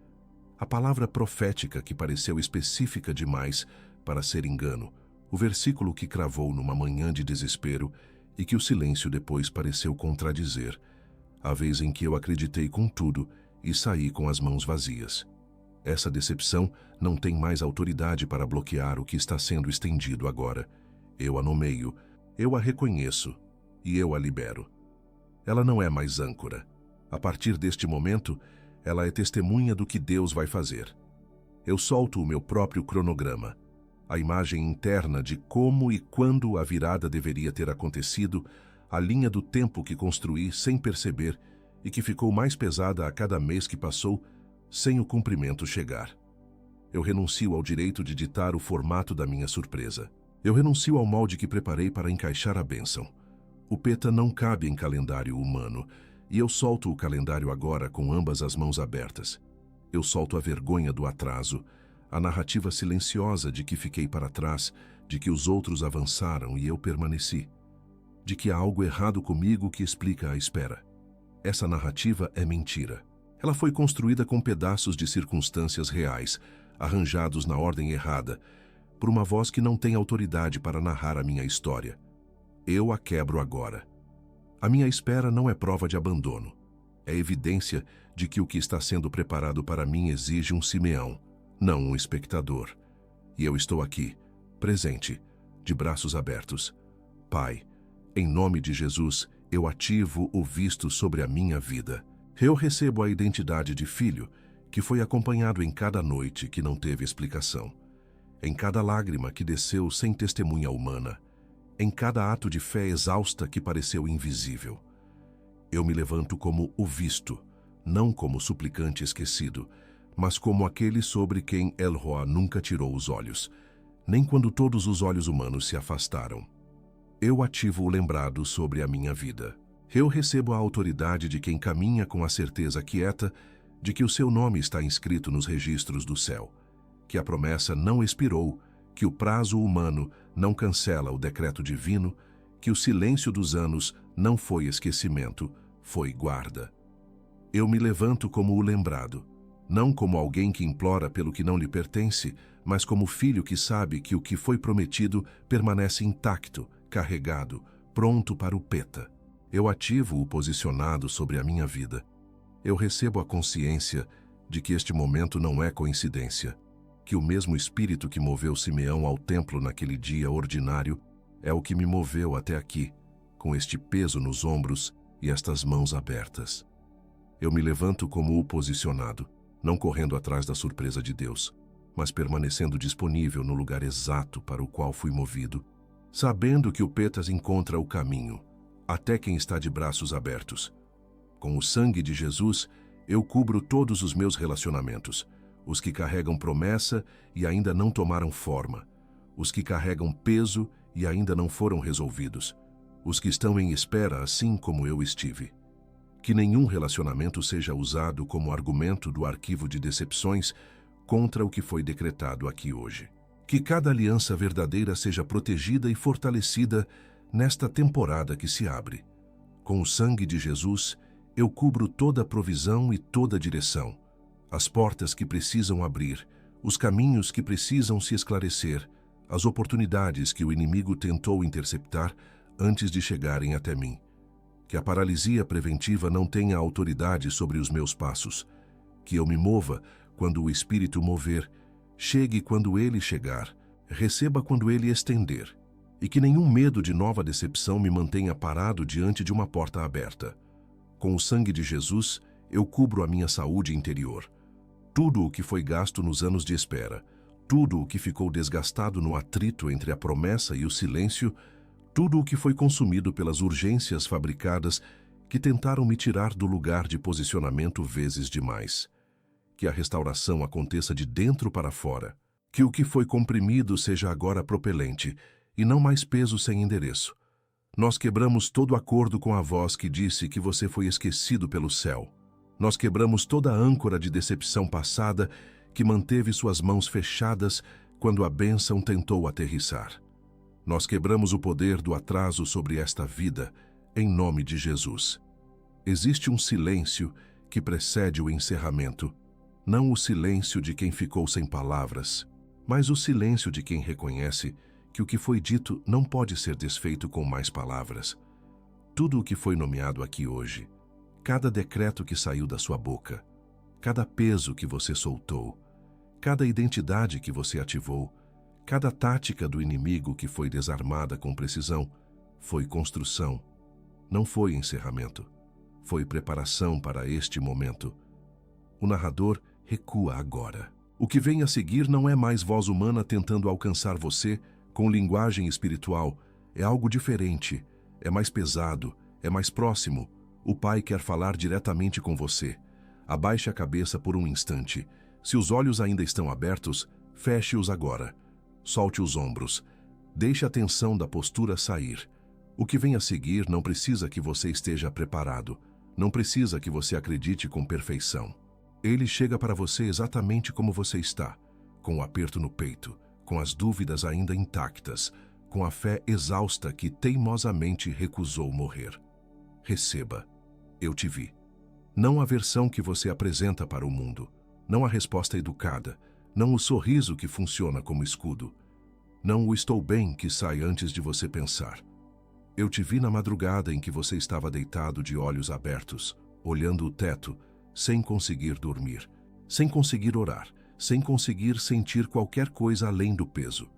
A palavra profética que pareceu específica demais para ser engano, o versículo que cravou numa manhã de desespero e que o silêncio depois pareceu contradizer, a vez em que eu acreditei com tudo e saí com as mãos vazias. Essa decepção não tem mais autoridade para bloquear o que está sendo estendido agora. Eu a nomeio, eu a reconheço e eu a libero. Ela não é mais âncora. A partir deste momento, Ela é testemunha do que Deus vai fazer. Eu solto o meu próprio cronograma, a imagem interna de como e quando a virada deveria ter acontecido, a linha do tempo que construí sem perceber e que ficou mais pesada a cada mês que passou, sem o cumprimento chegar. Eu renuncio ao direito de ditar o formato da minha surpresa. Eu renuncio ao molde que preparei para encaixar a bênção. O PETA não cabe em calendário humano, e eu solto o calendário agora com ambas as mãos abertas. Eu solto a vergonha do atraso, a narrativa silenciosa de que fiquei para trás, de que os outros avançaram e eu permaneci, de que há algo errado comigo que explica a espera. Essa narrativa é mentira. Ela foi construída com pedaços de circunstâncias reais, arranjados na ordem errada, por uma voz que não tem autoridade para narrar a minha história. Eu a quebro agora. A minha espera não é prova de abandono. É evidência de que o que está sendo preparado para mim exige um Simeão, não um espectador. E eu estou aqui, presente, de braços abertos. Pai, em nome de Jesus, eu ativo o visto sobre a minha vida. Eu recebo a identidade de filho, que foi acompanhado em cada noite que não teve explicação, em cada lágrima que desceu sem testemunha humana, em cada ato de fé exausta que pareceu invisível. Eu me levanto como o visto, não como suplicante esquecido, mas como aquele sobre quem El Roi nunca tirou os olhos, nem quando todos os olhos humanos se afastaram. Eu ativo o lembrado sobre a minha vida. Eu recebo a autoridade de quem caminha com a certeza quieta de que o seu nome está inscrito nos registros do céu, que a promessa não expirou, que o prazo humano não cancela o decreto divino, que o silêncio dos anos não foi esquecimento, foi guarda. Eu me levanto como o lembrado, não como alguém que implora pelo que não lhe pertence, mas como filho que sabe que o que foi prometido permanece intacto, carregado, pronto para o PETA. Eu ativo o posicionado sobre a minha vida. Eu recebo a consciência de que este momento não é coincidência, que o mesmo espírito que moveu Simeão ao templo naquele dia ordinário é o que me moveu até aqui, com este peso nos ombros e estas mãos abertas. Eu me levanto como o posicionado, não correndo atrás da surpresa de Deus, mas permanecendo disponível no lugar exato para o qual fui movido, sabendo que o PETAS encontra o caminho, até quem está de braços abertos. Com o sangue de Jesus, eu cubro todos os meus relacionamentos, os que carregam promessa e ainda não tomaram forma, os que carregam peso e ainda não foram resolvidos, os que estão em espera assim como eu estive. Que nenhum relacionamento seja usado como argumento do arquivo de decepções contra o que foi decretado aqui hoje. Que cada aliança verdadeira seja protegida e fortalecida nesta temporada que se abre. Com o sangue de Jesus, eu cubro toda a provisão e toda a direção, as portas que precisam abrir, os caminhos que precisam se esclarecer, as oportunidades que o inimigo tentou interceptar antes de chegarem até mim. Que a paralisia preventiva não tenha autoridade sobre os meus passos, que eu me mova quando o Espírito mover, chegue quando ele chegar, receba quando ele estender, e que nenhum medo de nova decepção me mantenha parado diante de uma porta aberta. Com o sangue de Jesus, eu cubro a minha saúde interior. Tudo o que foi gasto nos anos de espera, tudo o que ficou desgastado no atrito entre a promessa e o silêncio, tudo o que foi consumido pelas urgências fabricadas que tentaram me tirar do lugar de posicionamento vezes demais. Que a restauração aconteça de dentro para fora. Que o que foi comprimido seja agora propelente e não mais peso sem endereço. Nós quebramos todo acordo com a voz que disse que você foi esquecido pelo céu. Nós quebramos toda a âncora de decepção passada que manteve suas mãos fechadas quando a bênção tentou aterrissar. Nós quebramos o poder do atraso sobre esta vida, em nome de Jesus. Existe um silêncio que precede o encerramento, não o silêncio de quem ficou sem palavras, mas o silêncio de quem reconhece que o que foi dito não pode ser desfeito com mais palavras. Tudo o que foi nomeado aqui hoje, cada decreto que saiu da sua boca, cada peso que você soltou, cada identidade que você ativou, cada tática do inimigo que foi desarmada com precisão, foi construção, não foi encerramento, foi preparação para este momento. O narrador recua agora. O que vem a seguir não é mais voz humana tentando alcançar você com linguagem espiritual. É algo diferente, é mais pesado, é mais próximo. O Pai quer falar diretamente com você. Abaixe a cabeça por um instante. Se os olhos ainda estão abertos, feche-os agora. Solte os ombros. Deixe a tensão da postura sair. O que vem a seguir não precisa que você esteja preparado. Não precisa que você acredite com perfeição. Ele chega para você exatamente como você está, com o aperto no peito, com as dúvidas ainda intactas, com a fé exausta que teimosamente recusou morrer. Receba. Eu te vi. Não a versão que você apresenta para o mundo, não a resposta educada, não o sorriso que funciona como escudo, não o estou bem que sai antes de você pensar. Eu te vi na madrugada em que você estava deitado de olhos abertos, olhando o teto, sem conseguir dormir, sem conseguir orar, sem conseguir sentir qualquer coisa além do peso.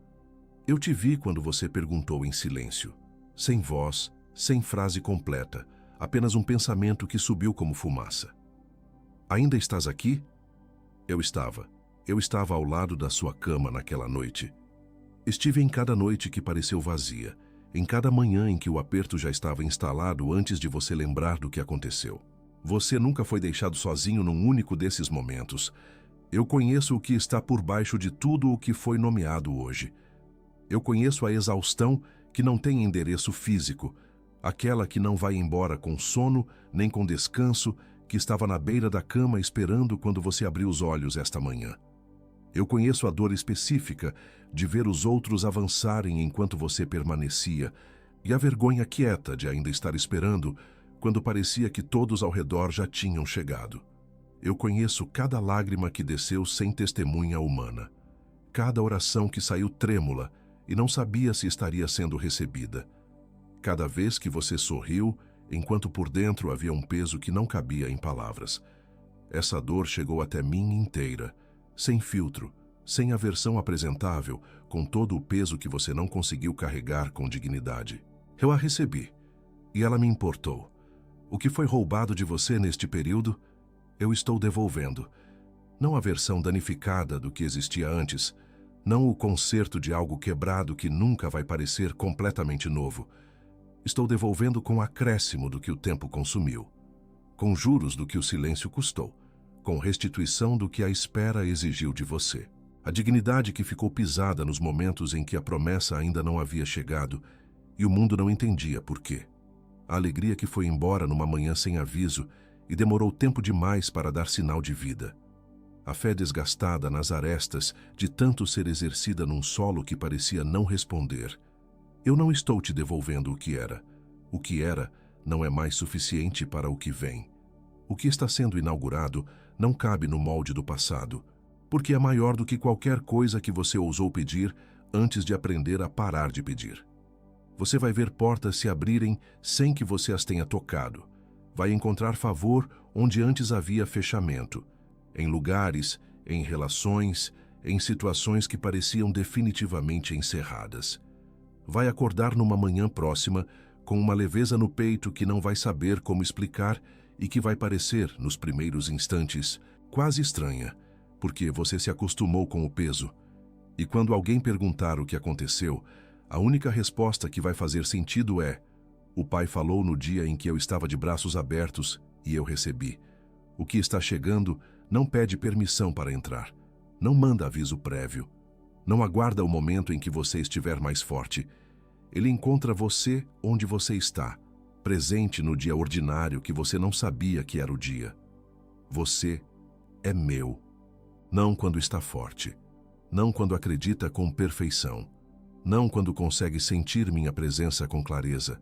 Eu te vi quando você perguntou em silêncio, sem voz, sem frase completa, apenas um pensamento que subiu como fumaça. Ainda estás aqui? Eu estava. Eu estava ao lado da sua cama naquela noite. Estive em cada noite que pareceu vazia, em cada manhã em que o aperto já estava instalado antes de você lembrar do que aconteceu. Você nunca foi deixado sozinho num único desses momentos. Eu conheço o que está por baixo de tudo o que foi nomeado hoje. Eu conheço a exaustão que não tem endereço físico, aquela que não vai embora com sono nem com descanso, que estava na beira da cama esperando quando você abriu os olhos esta manhã. Eu conheço a dor específica de ver os outros avançarem enquanto você permanecia, e a vergonha quieta de ainda estar esperando quando parecia que todos ao redor já tinham chegado. Eu conheço cada lágrima que desceu sem testemunha humana, cada oração que saiu trêmula e não sabia se estaria sendo recebida, cada vez que você sorriu, enquanto por dentro havia um peso que não cabia em palavras. Essa dor chegou até mim inteira, sem filtro, sem a versão apresentável, com todo o peso que você não conseguiu carregar com dignidade. Eu a recebi, e ela me importou. O que foi roubado de você neste período, eu estou devolvendo. Não a versão danificada do que existia antes, não o conserto de algo quebrado que nunca vai parecer completamente novo. Estou devolvendo com acréscimo do que o tempo consumiu, com juros do que o silêncio custou, com restituição do que a espera exigiu de você. A dignidade que ficou pisada nos momentos em que a promessa ainda não havia chegado e o mundo não entendia por quê. A alegria que foi embora numa manhã sem aviso e demorou tempo demais para dar sinal de vida. A fé desgastada nas arestas de tanto ser exercida num solo que parecia não responder. Eu não estou te devolvendo o que era. O que era não é mais suficiente para o que vem. O que está sendo inaugurado não cabe no molde do passado, porque é maior do que qualquer coisa que você ousou pedir antes de aprender a parar de pedir. Você vai ver portas se abrirem sem que você as tenha tocado. Vai encontrar favor onde antes havia fechamento, em lugares, em relações, em situações que pareciam definitivamente encerradas. Vai acordar numa manhã próxima com uma leveza no peito que não vai saber como explicar e que vai parecer, nos primeiros instantes, quase estranha, porque você se acostumou com o peso. E quando alguém perguntar o que aconteceu, a única resposta que vai fazer sentido é: o Pai falou no dia em que eu estava de braços abertos e eu recebi. O que está chegando não pede permissão para entrar, não manda aviso prévio, não aguarda o momento em que você estiver mais forte. Ele encontra você onde você está, presente no dia ordinário que você não sabia que era o dia. Você é meu. Não quando está forte, não quando acredita com perfeição, não quando consegue sentir minha presença com clareza.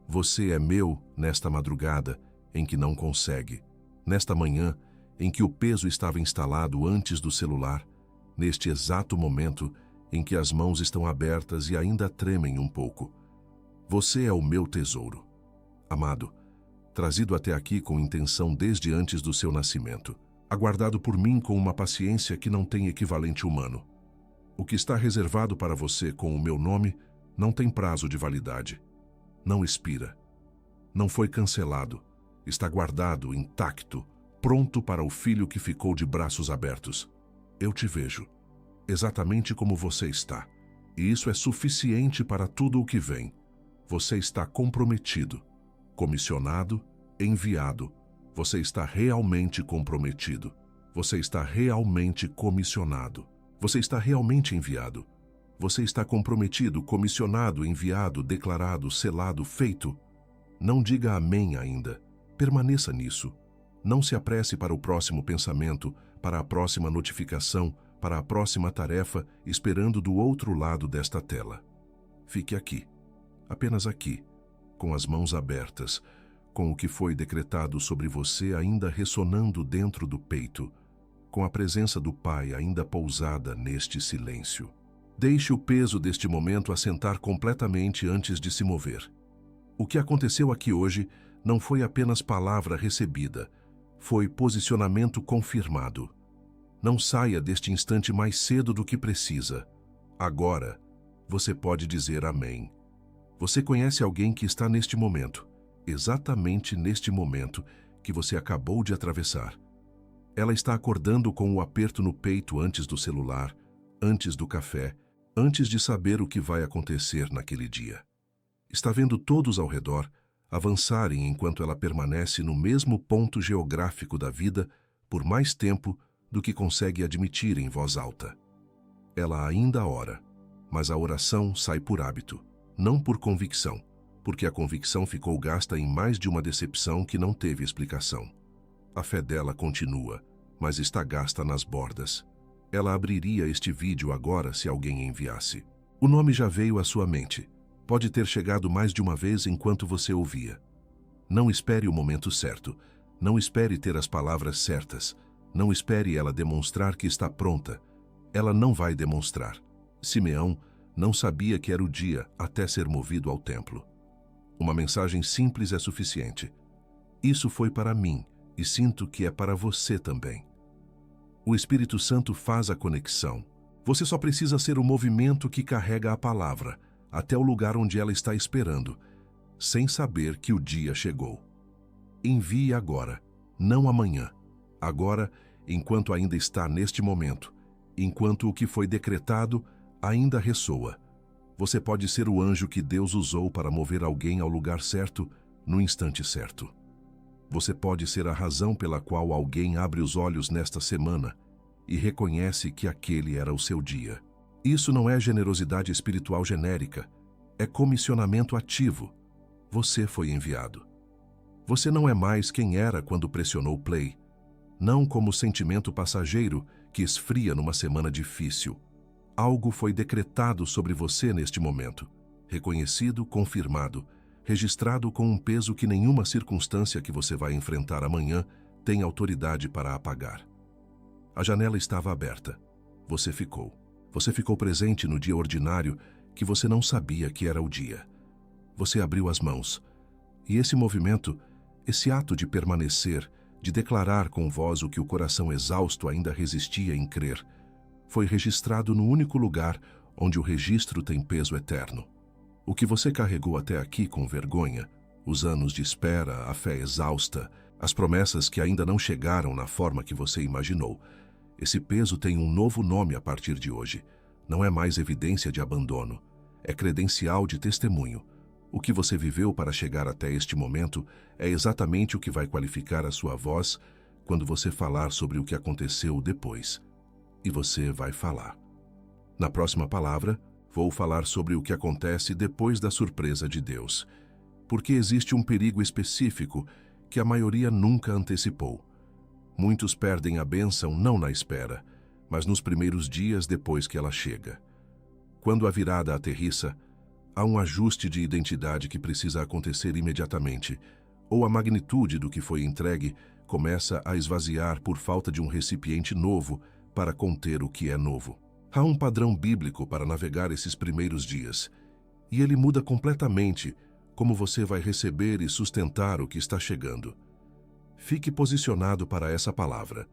Você é meu nesta madrugada em que não consegue, nesta manhã em que o peso estava instalado antes do celular, neste exato momento em que as mãos estão abertas e ainda tremem um pouco. Você é o meu tesouro, amado, trazido até aqui com intenção desde antes do seu nascimento, aguardado por mim com uma paciência que não tem equivalente humano. O que está reservado para você com o meu nome não tem prazo de validade. Não expira. Não foi cancelado. Está guardado, intacto, pronto para o filho que ficou de braços abertos. Eu te vejo, exatamente como você está, e isso é suficiente para tudo o que vem. Você está comprometido, comissionado, enviado. Você está realmente comprometido. Você está realmente comissionado. Você está realmente enviado. Você está comprometido, comissionado, enviado, declarado, selado, feito. Não diga amém ainda. Permaneça nisso. Não se apresse para o próximo pensamento, para a próxima notificação, para a próxima tarefa, esperando do outro lado desta tela. Fique aqui, apenas aqui, com as mãos abertas, com o que foi decretado sobre você ainda ressonando dentro do peito, com a presença do Pai ainda pousada neste silêncio. Deixe o peso deste momento assentar completamente antes de se mover. O que aconteceu aqui hoje não foi apenas palavra recebida, foi posicionamento confirmado. Não saia deste instante mais cedo do que precisa. Agora, você pode dizer amém. Você conhece alguém que está neste momento, exatamente neste momento que você acabou de atravessar. Ela está acordando com o aperto no peito antes do celular, antes do café, antes de saber o que vai acontecer naquele dia. Está vendo todos ao redor avançarem enquanto ela permanece no mesmo ponto geográfico da vida por mais tempo do que consegue admitir em voz alta. Ela ainda ora, mas a oração sai por hábito, não por convicção, porque a convicção ficou gasta em mais de uma decepção que não teve explicação. A fé dela continua, mas está gasta nas bordas. Ela abriria este vídeo agora se alguém enviasse. O nome já veio à sua mente. Pode ter chegado mais de uma vez enquanto você ouvia. Não espere o momento certo. Não espere ter as palavras certas. Não espere ela demonstrar que está pronta. Ela não vai demonstrar. Simeão não sabia que era o dia até ser movido ao templo. Uma mensagem simples é suficiente. Isso foi para mim e sinto que é para você também. O Espírito Santo faz a conexão. Você só precisa ser o movimento que carrega a palavra até o lugar onde ela está esperando, sem saber que o dia chegou. Envie agora, não amanhã. Agora, enquanto ainda está neste momento, enquanto o que foi decretado ainda ressoa. Você pode ser o anjo que Deus usou para mover alguém ao lugar certo, no instante certo. Você pode ser a razão pela qual alguém abre os olhos nesta semana e reconhece que aquele era o seu dia. Isso não é generosidade espiritual genérica, é comissionamento ativo. Você foi enviado. Você não é mais quem era quando pressionou play, não como sentimento passageiro que esfria numa semana difícil. Algo foi decretado sobre você neste momento, reconhecido, confirmado, registrado com um peso que nenhuma circunstância que você vai enfrentar amanhã tem autoridade para apagar. A janela estava aberta. Você ficou. Você ficou presente no dia ordinário que você não sabia que era o dia. Você abriu as mãos. E esse movimento, esse ato de permanecer, de declarar com voz o que o coração exausto ainda resistia em crer, foi registrado no único lugar onde o registro tem peso eterno. O que você carregou até aqui com vergonha, os anos de espera, a fé exausta, as promessas que ainda não chegaram na forma que você imaginou, esse peso tem um novo nome a partir de hoje. Não é mais evidência de abandono, é credencial de testemunho. O que você viveu para chegar até este momento é exatamente o que vai qualificar a sua voz quando você falar sobre o que aconteceu depois. E você vai falar. Na próxima palavra, vou falar sobre o que acontece depois da surpresa de Deus, porque existe um perigo específico que a maioria nunca antecipou. Muitos perdem a bênção não na espera, mas nos primeiros dias depois que ela chega. Quando a virada aterrissa, há um ajuste de identidade que precisa acontecer imediatamente, ou a magnitude do que foi entregue começa a esvaziar por falta de um recipiente novo para conter o que é novo. Há um padrão bíblico para navegar esses primeiros dias, e ele muda completamente como você vai receber e sustentar o que está chegando. Fique posicionado para essa palavra.